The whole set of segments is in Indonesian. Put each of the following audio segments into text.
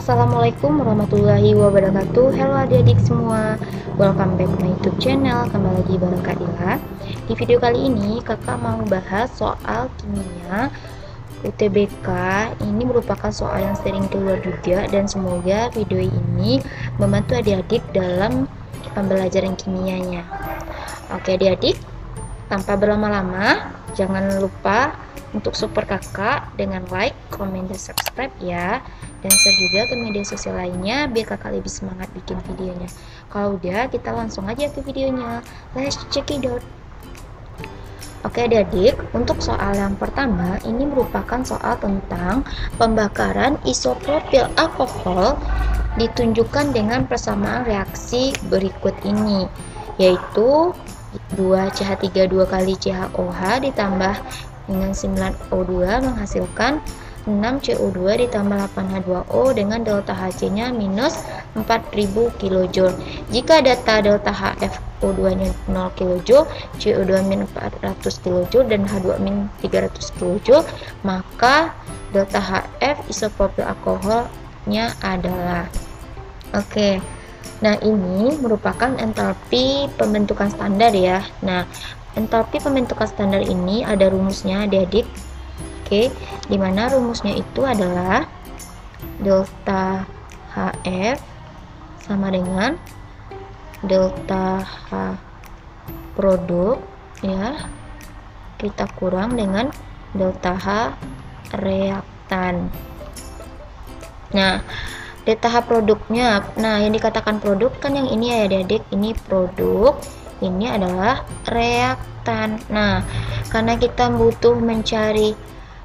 Assalamualaikum warahmatullahi wabarakatuh. Halo adik-adik semua, welcome back my YouTube channel. Kembali lagi bareng Kak Ila. Di video kali ini kakak mau bahas soal kimia UTBK. Ini merupakan soal yang sering keluar juga, dan semoga video ini membantu adik-adik dalam pembelajaran kimianya. Oke adik-adik, tanpa berlama-lama, jangan lupa untuk support kakak dengan like, comment, dan subscribe ya. Dan share juga ke media sosial lainnya biar kakak lebih semangat bikin videonya. Kalau udah, kita langsung aja ke videonya. Let's check it out. Oke adik-adik, untuk soal yang pertama, ini merupakan soal tentang pembakaran isopropil alkohol ditunjukkan dengan persamaan reaksi berikut ini, yaitu 2CH3 2 kali CaOH ditambah dengan 9O2 menghasilkan 6CO2 ditambah 8H2O dengan delta Hc-nya minus 4000 kJ. Jika data delta HFO2-nya 0 kJ, CO2 min 400 kJ, dan H2 min 300 kJ, maka delta HF isopropil alkoholnya adalah Oke. Nah, ini merupakan entalpi pembentukan standar ya. Nah, entalpi pembentukan standar ini ada rumusnya adik-adik. Oke, dimana rumusnya itu adalah delta HF sama dengan delta H produk ya, kita kurang dengan delta H reaktan. Nah, delta H produknya, nah yang dikatakan produk kan yang ini ya adik-adik, ini produk, ini adalah reaktan. Nah, karena kita butuh mencari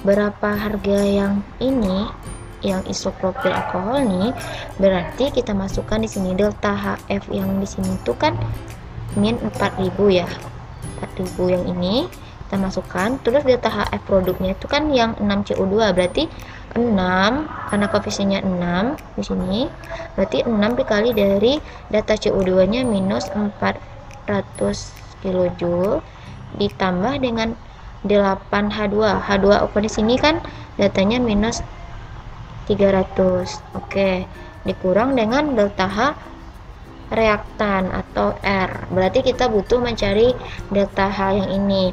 berapa harga yang ini, yang isopropil alkohol nih, berarti kita masukkan di sini delta HF yang di sini itu kan min 4000 ya, 4000 yang ini kita masukkan, terus delta HF produknya itu kan yang 6CO2, berarti 6 karena koefisiennya 6 di sini, berarti 6 dikali dari data CO2 nya minus 400 kJ ditambah dengan 8H2. H2O di sini kan datanya minus 300. Oke, dikurang dengan delta H reaktan atau R. Berarti kita butuh mencari delta H yang ini.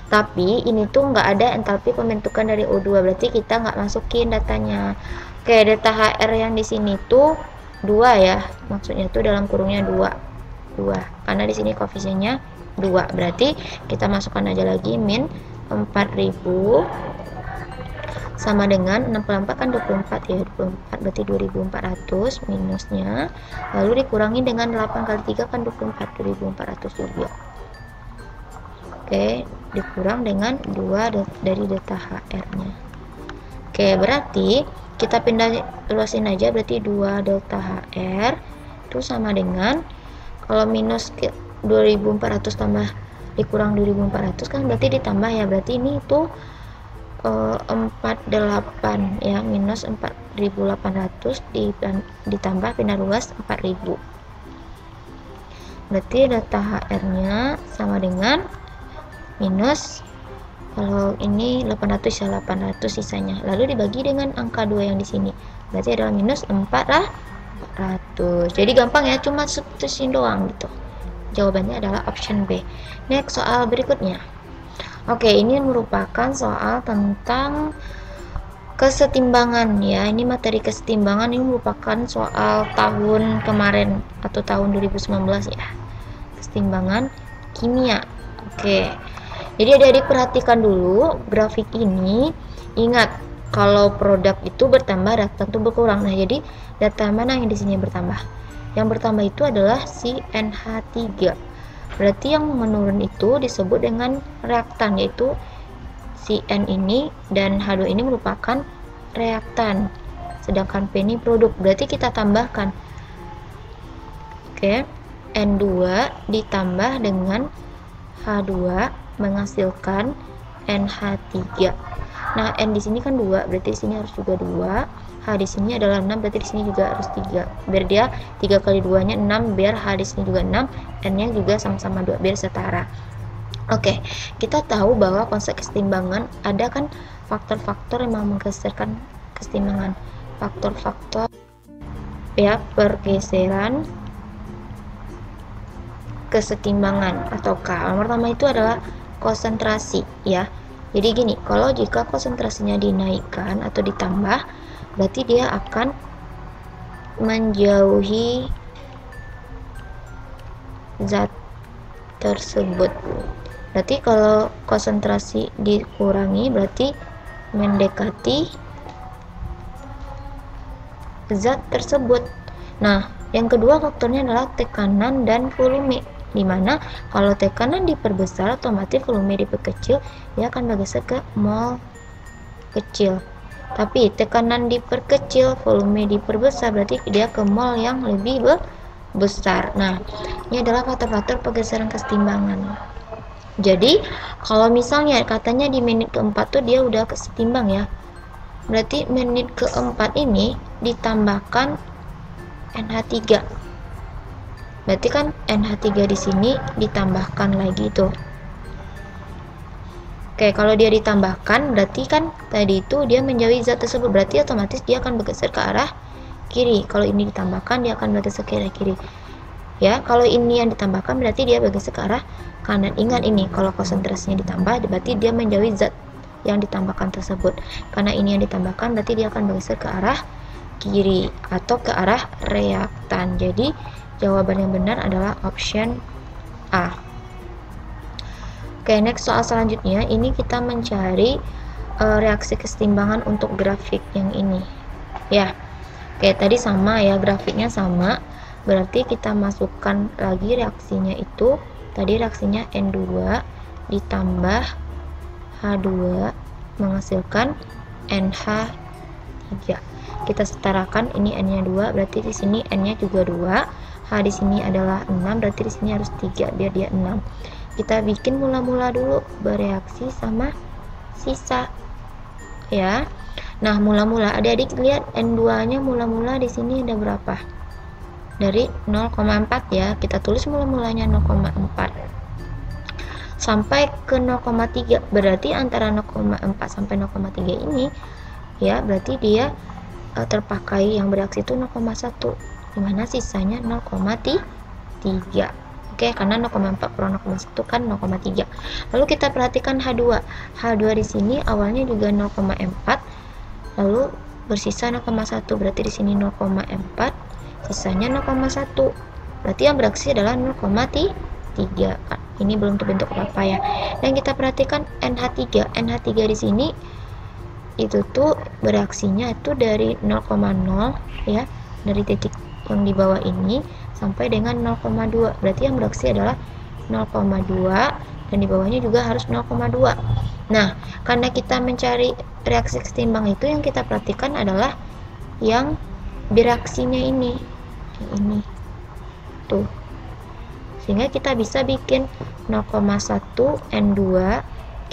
Tapi ini tuh nggak ada entalpi pembentukan dari O2, berarti kita nggak masukin datanya. Oke, delta HR yang di sini tuh 2 ya, maksudnya tuh dalam kurungnya 2 karena di sini koefisiennya 2, berarti kita masukkan aja lagi min 4000 sama dengan 64 kan 24 ya, 24 berarti 2400 minusnya, lalu dikurangi dengan 8 kali 3 kan 24, 2400 juga. Oke, dikurang dengan 2 dari delta HR nya. Oke, berarti kita pindah luasin aja, berarti 2 delta HR itu sama dengan, kalau minus 2400 tambah dikurang 2400 kan berarti ditambah ya, berarti ini itu 48 ya, minus 4800 ditambah pindah luas 4000, berarti delta HR nya sama dengan minus, kalau ini 800 ya 800 sisanya, lalu dibagi dengan angka 2 yang di sini, berarti adalah minus 400. Jadi gampang ya, cuma substitusi doang gitu. Jawabannya adalah option B. Next, soal berikutnya. Oke, ini merupakan soal tentang kesetimbangan ya. Ini materi kesetimbangan, ini merupakan soal tahun kemarin atau tahun 2019 ya. Kesetimbangan kimia. Oke. Jadi adik-adik perhatikan dulu grafik ini. Ingat, kalau produk itu bertambah, reaktan itu berkurang. Nah, jadi data mana yang di sini bertambah? Yang bertambah itu adalah si NH3. Berarti yang menurun itu disebut dengan reaktan, yaitu si N ini dan H2 ini merupakan reaktan. Sedangkan P ini produk. Berarti kita tambahkan. Oke, N2 ditambah dengan H2 menghasilkan NH3. Nah, N di sini kan 2, berarti di sini harus juga 2. H di sini adalah 6, berarti di sini juga harus 3. Biar dia 3 kali 2-nya 6, biar H di sini juga 6, N-nya juga sama-sama 2, biar setara. Oke, kita tahu bahwa konsep kesetimbangan ada kan faktor-faktor yang menggeserkan kesetimbangan. Faktor-faktor ya, pergeseran kesetimbangan atau K. Yang pertama itu adalah konsentrasi ya. Jadi gini, kalau jika konsentrasinya dinaikkan atau ditambah, berarti dia akan menjauhi zat tersebut. Berarti kalau konsentrasi dikurangi berarti mendekati zat tersebut. Nah, yang kedua faktornya adalah tekanan dan volume, dimana kalau tekanan diperbesar otomatis volume diperkecil, dia akan bergeser ke mol kecil. Tapi tekanan diperkecil, volume diperbesar, berarti dia ke mol yang lebih besar. Nah, ini adalah faktor-faktor pergeseran kesetimbangan. Jadi kalau misalnya katanya di menit keempat tuh dia udah kesetimbang ya, berarti menit keempat ini ditambahkan NH3. Berarti kan NH3 di sini ditambahkan lagi tuh. Oke, kalau dia ditambahkan berarti kan tadi itu dia menjauhi zat tersebut, berarti otomatis dia akan bergeser ke arah kiri. Kalau ini ditambahkan dia akan bergeser ke arah kiri. Ya, kalau ini yang ditambahkan berarti dia bergeser ke arah kanan. Ingat ini, kalau konsentrasinya ditambah berarti dia menjauhi zat yang ditambahkan tersebut. Karena ini yang ditambahkan berarti dia akan bergeser ke arah kiri atau ke arah reaktan. Jadi jawaban yang benar adalah option A. Oke, next soal selanjutnya ini kita mencari reaksi kesetimbangan untuk grafik yang ini ya. Oke, tadi sama ya, grafiknya sama, berarti kita masukkan lagi reaksinya itu. Tadi reaksinya N2 ditambah H2 menghasilkan NH3. Kita setarakan, ini N-nya 2, berarti di sini N-nya juga 2. H di sini adalah 6, berarti di sini harus 3 biar dia 6. Kita bikin mula-mula dulu bereaksi sama sisa ya. Nah, mula-mula adik-adik lihat N2-nya mula-mula di sini ada berapa? Dari 0,4 ya. Kita tulis mula-mulanya 0,4 sampai ke 0,3. Berarti antara 0,4 sampai 0,3 ini ya, berarti dia terpakai yang bereaksi itu 0,1, dimana sisanya 0,3. Oke, karena 0,4 per 0,1 kan 0,3. Lalu kita perhatikan H2. H2 di sini awalnya juga 0,4, lalu bersisa 0,1. Berarti di sini 0,4, sisanya 0,1. Berarti yang bereaksi adalah 0,3. Ini belum terbentuk apa-apa ya. Dan kita perhatikan NH3. NH3 di sini itu tuh bereaksinya itu dari 0,0 ya, dari titik yang di bawah ini sampai dengan 0,2. Berarti yang bereaksi adalah 0,2 dan di bawahnya juga harus 0,2. Nah, karena kita mencari reaksi setimbang itu, yang kita perhatikan adalah yang bereaksinya ini tuh, sehingga kita bisa bikin 0,1 N2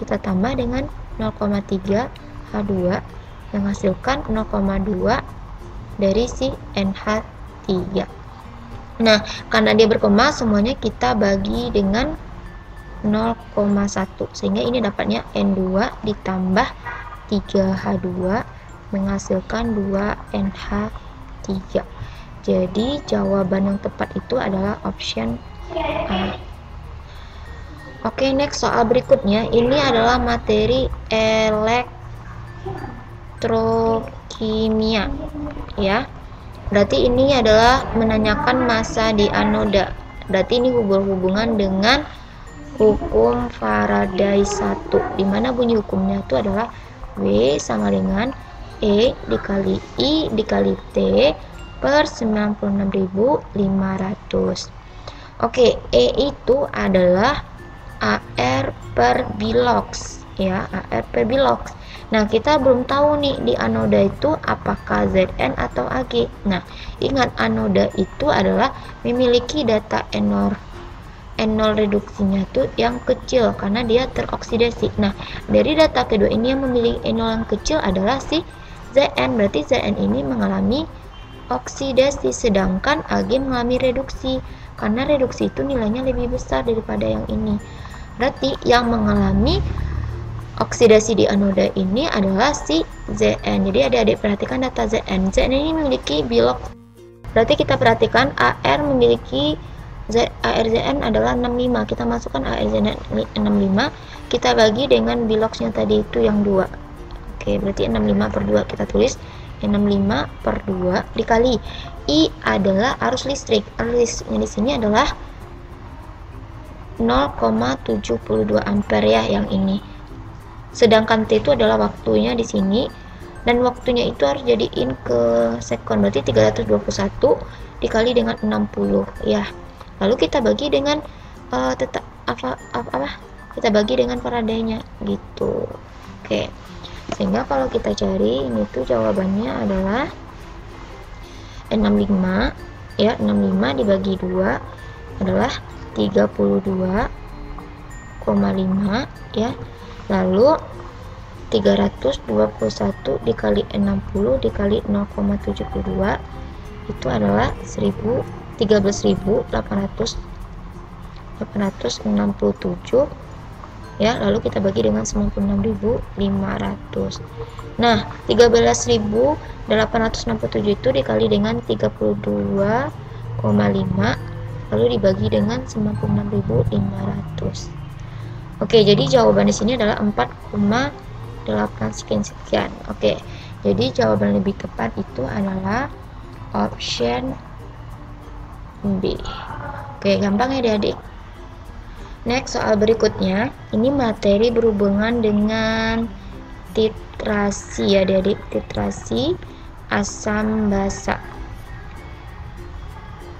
kita tambah dengan 0,3 H2 menghasilkan 0,2 dari si NH3. Nah, karena dia berkoma, semuanya kita bagi dengan 0,1, sehingga ini dapatnya N2 ditambah 3H2 menghasilkan 2NH3. Jadi jawaban yang tepat itu adalah option A. Oke, next soal berikutnya ini adalah materi elektrokimia ya. Berarti ini adalah menanyakan massa di anoda. Berarti ini hubungan dengan hukum Faraday 1, dimana bunyi hukumnya itu adalah W sama dengan E dikali I dikali T per 96.500. Oke, E itu adalah AR per bilox ya, AR per bilox. Nah, kita belum tahu nih di anoda itu apakah Zn atau Ag. Nah, ingat anoda itu adalah memiliki data N0 reduksinya tuh yang kecil karena dia teroksidasi. Nah, dari data kedua ini yang memiliki N0 yang kecil adalah si Zn. Berarti Zn ini mengalami oksidasi, sedangkan Ag mengalami reduksi karena reduksi itu nilainya lebih besar daripada yang ini. Berarti yang mengalami oksidasi di anoda ini adalah si Zn. Jadi adik-adik perhatikan data Zn. Zn ini memiliki bilox Berarti kita perhatikan AR memiliki ARZN adalah 65. Kita masukkan ARZN 65, kita bagi dengan biloxnya tadi itu yang 2. Oke, berarti 65 per 2 kita tulis 65 per 2 dikali I adalah arus listrik. Arus listriknya di sini adalah 0,72 ampere ya, yang ini. Sedangkan T itu adalah waktunya di sini, dan waktunya itu harus jadiin ke sekon, berarti 321 dikali dengan 60 ya. Lalu kita bagi dengan kita bagi dengan Faraday-nya gitu. Oke. Sehingga kalau kita cari ini tuh jawabannya adalah 65 ya, 65 dibagi 2 adalah 32,5 ya. Lalu 321 dikali 60 dikali 0,72 itu adalah 13.867 ya. Lalu kita bagi dengan 96.500. Nah, 13.867 itu dikali dengan 32,5 lalu dibagi dengan 96.500. Oke, jadi jawaban di sini adalah 4,8 sekian. Oke, jadi jawaban lebih tepat itu adalah option B. Oke, gampang ya adik-adik. Next, soal berikutnya, ini materi berhubungan dengan titrasi ya adik-adik, titrasi asam basa.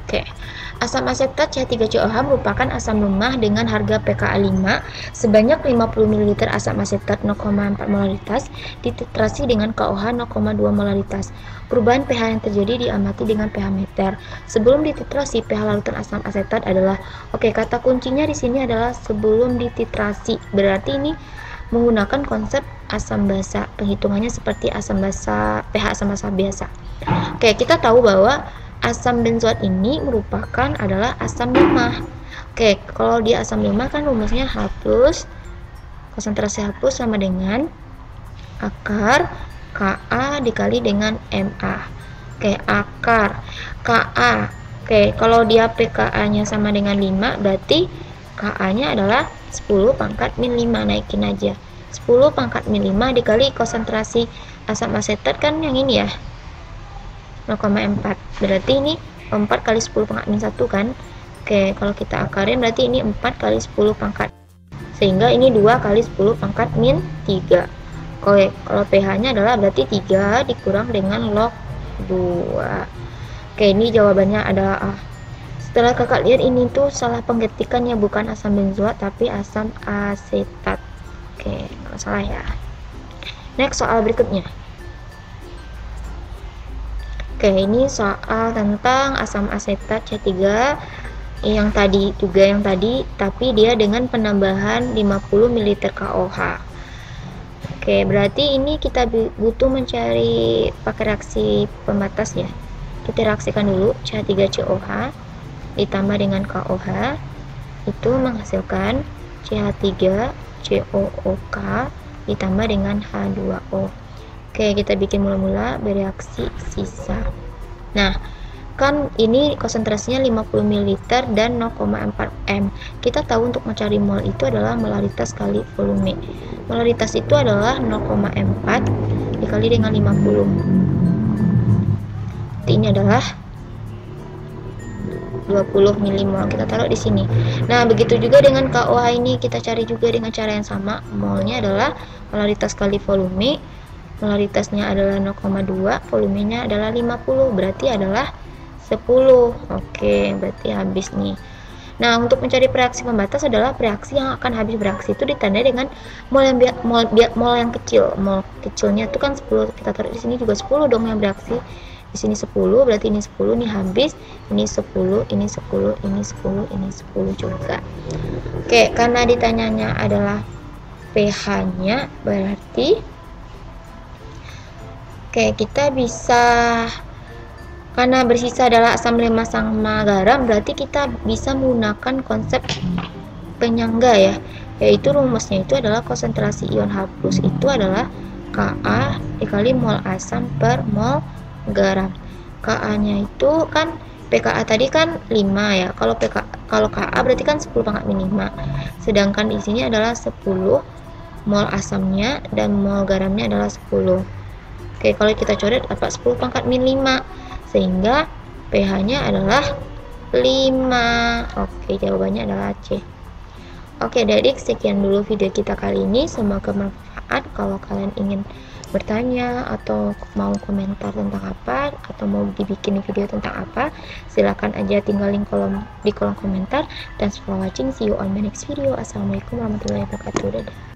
Oke, asam asetat CH3COH merupakan asam lemah dengan harga pKa 5 sebanyak 50 ml asam asetat 0,4 molaritas dititrasi dengan KOH 0,2 molaritas. Perubahan pH yang terjadi diamati dengan pH meter. Sebelum dititrasi, pH larutan asam asetat adalah, oke, kata kuncinya di sini adalah sebelum dititrasi. Berarti ini menggunakan konsep asam basa. Penghitungannya seperti asam basa, pH asam basa biasa. Oke, kita tahu bahwa asam benzoat ini merupakan adalah asam lemah. Oke, kalau dia asam lemah kan rumusnya H+, konsentrasi H+ sama dengan akar Ka dikali dengan Ma. Oke, akar Ka. Oke, kalau dia pKa-nya sama dengan 5, berarti Ka-nya adalah 10 pangkat min 5, naikin aja. 10 pangkat min 5 dikali konsentrasi asam asetat kan yang ini ya, 0,4. Berarti ini 4 kali 10 pangkat min 1 kan. Oke, kalau kita akarin berarti ini 4 kali 10 pangkat. Sehingga ini 2 kali 10 pangkat min 3. Oke, kalau pH-nya adalah berarti 3 dikurang dengan log 2. Oke, ini jawabannya adalah A. Setelah kakak lihat ini tuh salah penggetikannya, bukan asam benzoat tapi asam asetat. Oke, nggak salah ya. Next, soal berikutnya. Oke, ini soal tentang asam asetat C3 yang tadi tapi dia dengan penambahan 50 ml KOH. Oke, berarti ini kita butuh mencari pakai reaksi pembatas ya. Kita reaksikan dulu CH3COH ditambah dengan KOH itu menghasilkan CH3COOK ditambah dengan H2O. Oke, kita bikin mula-mula bereaksi sisa. Nah, kan ini konsentrasinya 50 ml dan 0,4 m. Kita tahu untuk mencari mol itu adalah molaritas kali volume. Molaritas itu adalah 0,4 dikali dengan 50. Jadi ini adalah 20 milimol. Kita taruh di sini. Nah, begitu juga dengan KOH ini kita cari juga dengan cara yang sama. Molnya adalah molaritas kali volume. Molaritasnya adalah 0,2, volumenya adalah 50, berarti adalah 10. Oke, berarti habis nih. Nah, untuk mencari reaksi pembatas adalah reaksi yang akan habis bereaksi itu ditandai dengan mol yang kecil. Mol kecilnya itu kan 10. Kita taruh di sini juga 10 dong yang bereaksi. Di sini 10, berarti ini 10 nih habis. Ini 10, ini 10, ini 10, ini 10 juga. Oke, karena ditanyanya adalah pH-nya, berarti kita bisa, karena bersisa adalah asam lemah sama garam, berarti kita bisa menggunakan konsep penyangga ya, yaitu rumusnya itu adalah konsentrasi ion H+ itu adalah Ka dikali mol asam per mol garam. KA-nya itu kan PKA tadi kan 5 ya. Kalau KA berarti kan 10 pangkat min 5. Sedangkan di sini adalah 10 mol asamnya dan mol garamnya adalah 10. Oke, kalau kita coret dapat 10 pangkat min 5. Sehingga pH-nya adalah 5. Oke, jawabannya adalah C. Oke, adik-adik, sekian dulu video kita kali ini. Semoga bermanfaat. Kalau kalian ingin bertanya atau mau komentar tentang apa atau mau dibikin video tentang apa, silahkan aja tinggalin di kolom komentar. Dan for watching, see you on my next video. Assalamualaikum warahmatullahi wabarakatuh. Dadah.